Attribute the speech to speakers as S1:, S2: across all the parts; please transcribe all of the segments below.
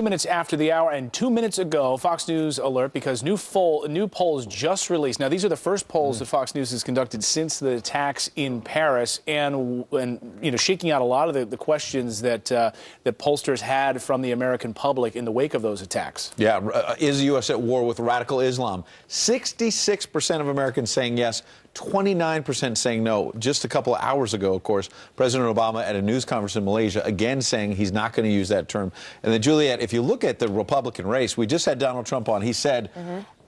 S1: Minutes after the hour, and 2 minutes ago, Fox News alert because new polls just released. Now, these are the first polls that Fox News has conducted since the attacks in Paris, and shaking out a lot of the questions that that pollsters had from the American public in the wake of those attacks.
S2: Yeah, is the U.S. at war with radical Islam? 66% of Americans saying yes, 29% saying no. Just a couple of hours ago, of course, President Obama at a news conference in Malaysia again saying he's not going to use that term. And then, Juliet, if you look at the Republican race, we just had Donald Trump on. He said,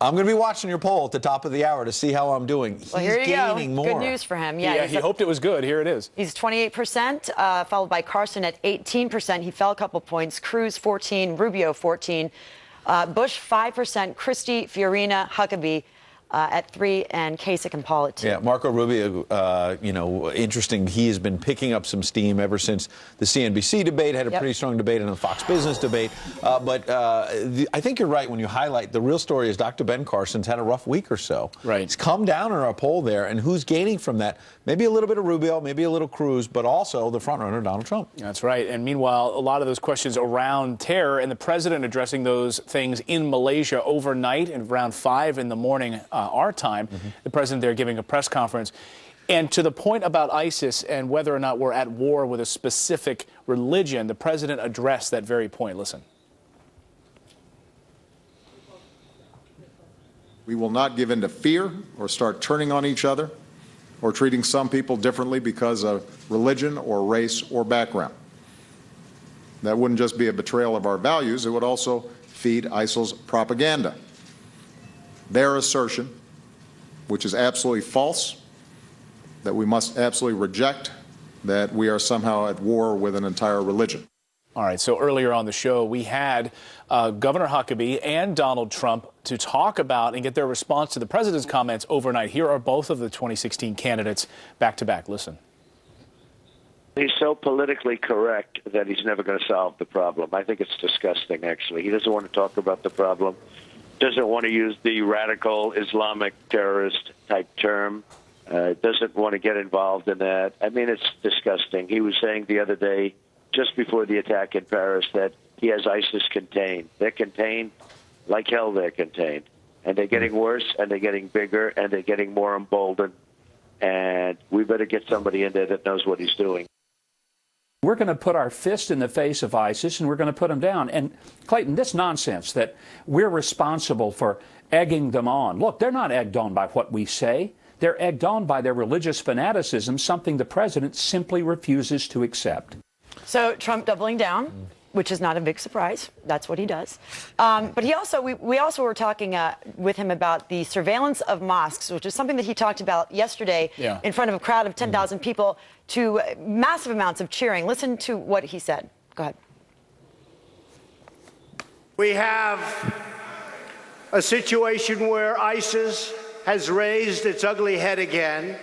S2: I'm going to be watching your poll at the top of the hour to see how I'm doing. He's gaining more.
S3: Good news for him.
S1: Yeah, he hoped it was good. Here it is.
S3: He's 28%, followed by Carson at 18%. He fell a couple points. Cruz, 14. Rubio, 14. Bush, 5%. Christie, Fiorina, Huckabee at 3, and Kasich and Paul at 2.
S2: Yeah, Marco Rubio, interesting. He has been picking up some steam ever since the CNBC debate, had a pretty strong debate in the Fox Business debate. But I think you're right when you highlight the real story is Dr. Ben Carson's had a rough week or so.
S1: Right.
S2: He's come down in our poll there, and who's gaining from that? Maybe a little bit of Rubio, maybe a little Cruz, but also the frontrunner, Donald Trump.
S1: That's right. And meanwhile, a lot of those questions around terror and the president addressing those things in Malaysia overnight and around 5 in the morning our time, the president there giving a press conference. And to the point about ISIS and whether or not we're at war with a specific religion, the president addressed that very point. Listen.
S4: We will not give in to fear or start turning on each other or treating some people differently because of religion or race or background. That wouldn't just be a betrayal of our values, it would also feed ISIL's propaganda. Their assertion, which is absolutely false, that we must absolutely reject, that we are somehow at war with an entire religion.
S1: All right, so earlier on the show, we had Governor Huckabee and Donald Trump to talk about and get their response to the president's comments overnight. Here are both of the 2016 candidates back to back. Listen.
S5: He's so politically correct that he's never going to solve the problem. I think it's disgusting, actually. He doesn't want to talk about the problem, doesn't want to use the radical Islamic terrorist type term, doesn't want to get involved in that. I mean, it's disgusting. He was saying the other day, just before the attack in Paris, that he has ISIS contained. They're contained like hell. They're contained. And they're getting worse, and they're getting bigger, and they're getting more emboldened. And we better get somebody in there that knows what he's doing.
S6: We're going to put our fist in the face of ISIS, and we're going to put them down. And, Clayton, this nonsense that we're responsible for egging them on. Look, they're not egged on by what we say. They're egged on by their religious fanaticism, something the president simply refuses to accept.
S3: So Trump doubling down, which is not a big surprise. That's what he does. But he also, we also were talking with him about the surveillance of mosques, which is something that he talked about yesterday in front of a crowd of 10,000 people to massive amounts of cheering. Listen to what he said. Go ahead.
S7: We have a situation where ISIS has raised its ugly head again,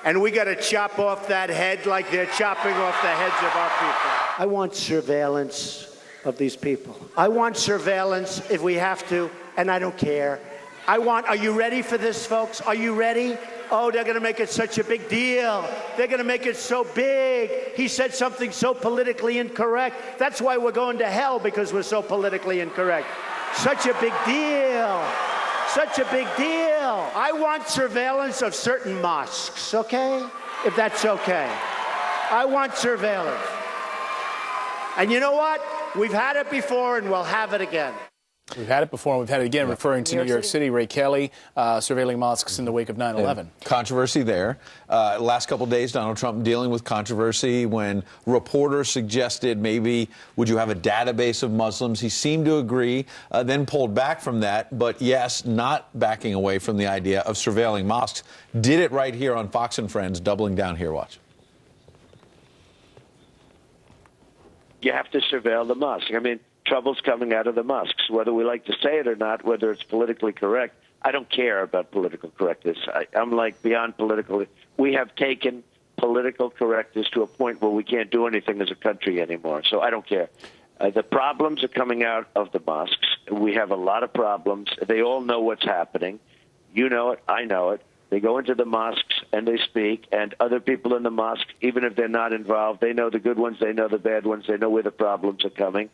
S7: and we got to chop off that head like they're chopping off the heads of our people. I want surveillance of these people. I want surveillance if we have to, and I don't care. Are you ready for this, folks? Are you ready? Oh, they're going to make it such a big deal. They're going to make it so big. He said something so politically incorrect. That's why we're going to hell, because we're so politically incorrect. Such a big deal. Such a big deal. I want surveillance of certain mosques, okay? If that's okay. I want surveillance. And you know what? We've had it before, and we'll have it again.
S1: We've had it before, and we've had it again, referring to New York City. Ray Kelly surveilling mosques in the wake of 9/11.
S2: Controversy there. Last couple of days, Donald Trump dealing with controversy when reporters suggested maybe would you have a database of Muslims. He seemed to agree, then pulled back from that. But yes, not backing away from the idea of surveilling mosques. Did it right here on Fox and Friends, doubling down here. Watch.
S5: You have to surveil the mosque. I mean, trouble's coming out of the mosques, whether we like to say it or not, whether it's politically correct. I don't care about political correctness. I'm like beyond political. We have taken political correctness to a point where we can't do anything as a country anymore. So I don't care. The problems are coming out of the mosques. We have a lot of problems. They all know what's happening. You know it. I know it. They go into the mosques and they speak, and other people in the mosque, even if they're not involved, they know the good ones, they know the bad ones, they know where the problems are coming.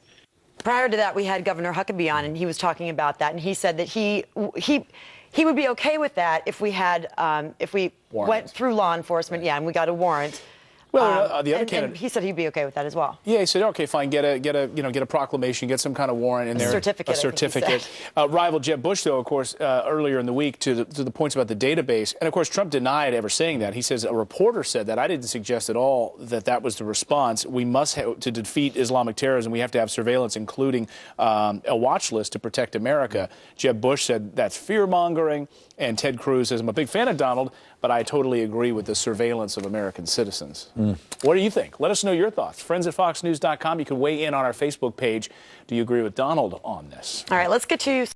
S3: prior to that, we had Governor Huckabee on, and he was talking about that, and he said that he would be okay with that if we had went through law enforcement, and we got a warrant.
S1: Well, the other candidate,
S3: and he said he'd be okay with that as well.
S1: Yeah, he said, okay, fine, get a proclamation, get some kind of warrant in there,
S3: certificate,
S1: a certificate. Rival Jeb Bush, though, of course, earlier in the week to the points about the database, and of course Trump denied ever saying that. He says a reporter said that. I didn't suggest at all that was the response. We must to defeat Islamic terrorism. We have to have surveillance, including a watch list to protect America. Jeb Bush said that's fear mongering, and Ted Cruz says I'm a big fan of Donald, but I totally agree with the surveillance of American citizens. What do you think? Let us know your thoughts. Friends@foxnews.com. You can weigh in on our Facebook page. Do you agree with Donald on this?
S3: All right, let's get to